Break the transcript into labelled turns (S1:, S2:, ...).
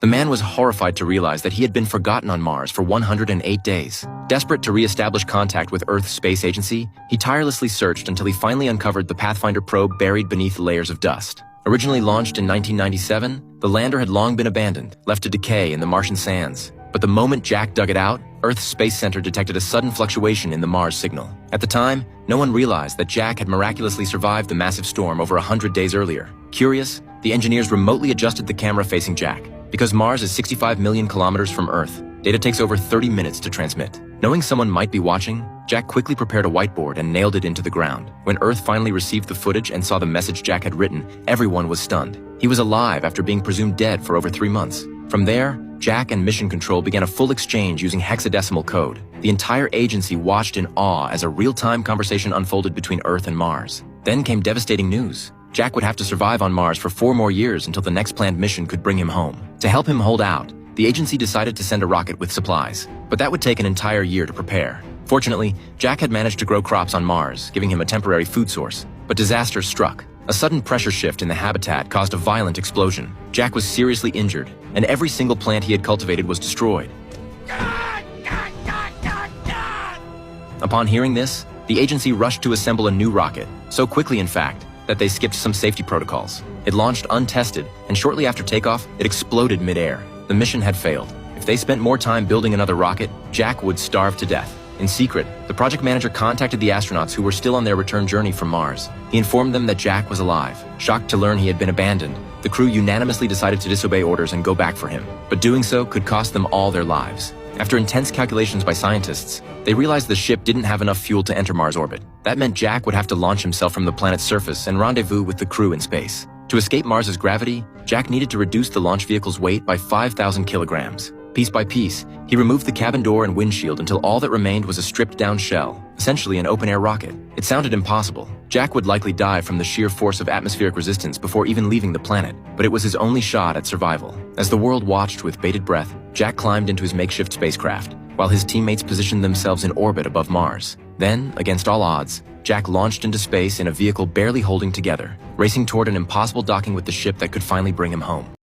S1: The man was horrified to realize that he had been forgotten on Mars for 108 days. Desperate to re-establish contact with Earth's space agency, he tirelessly searched until he finally uncovered the Pathfinder probe buried beneath layers of dust. Originally launched in 1997, the lander had long been abandoned, left to decay in the Martian sands. But the moment Jack dug it out, Earth's Space Center detected a sudden fluctuation in the Mars signal. At the time, no one realized that Jack had miraculously survived the massive storm over 100 days earlier. Curious, the engineers remotely adjusted the camera facing Jack. Because Mars is 65 million kilometers from Earth, data takes over 30 minutes to transmit. Knowing someone might be watching, Jack quickly prepared a whiteboard and nailed it into the ground. When Earth finally received the footage and saw the message Jack had written, everyone was stunned. He was alive after being presumed dead for over 3 months. From there, Jack and Mission Control began a full exchange using hexadecimal code. The entire agency watched in awe as a real-time conversation unfolded between Earth and Mars. Then came devastating news. Jack would have to survive on Mars for 4 more years until the next planned mission could bring him home. To help him hold out, the agency decided to send a rocket with supplies, but that would take an entire year to prepare. Fortunately, Jack had managed to grow crops on Mars, giving him a temporary food source. But disaster struck. A sudden pressure shift in the habitat caused a violent explosion. Jack was seriously injured, and every single plant he had cultivated was destroyed. Upon hearing this, the agency rushed to assemble a new rocket, so quickly in fact, that they skipped some safety protocols. It launched untested, and shortly after takeoff, it exploded mid-air. The mission had failed. If they spent more time building another rocket, Jack would starve to death. In secret, the project manager contacted the astronauts who were still on their return journey from Mars. He informed them that Jack was alive. Shocked to learn he had been abandoned, the crew unanimously decided to disobey orders and go back for him. But doing so could cost them all their lives. After intense calculations by scientists, they realized the ship didn't have enough fuel to enter Mars orbit. That meant Jack would have to launch himself from the planet's surface and rendezvous with the crew in space. To escape Mars's gravity, Jack needed to reduce the launch vehicle's weight by 5,000 kilograms. Piece by piece, he removed the cabin door and windshield until all that remained was a stripped-down shell, essentially an open-air rocket. It sounded impossible. Jack would likely die from the sheer force of atmospheric resistance before even leaving the planet, but it was his only shot at survival. As the world watched with bated breath, Jack climbed into his makeshift spacecraft, while his teammates positioned themselves in orbit above Mars. Then, against all odds, Jack launched into space in a vehicle barely holding together, racing toward an impossible docking with the ship that could finally bring him home.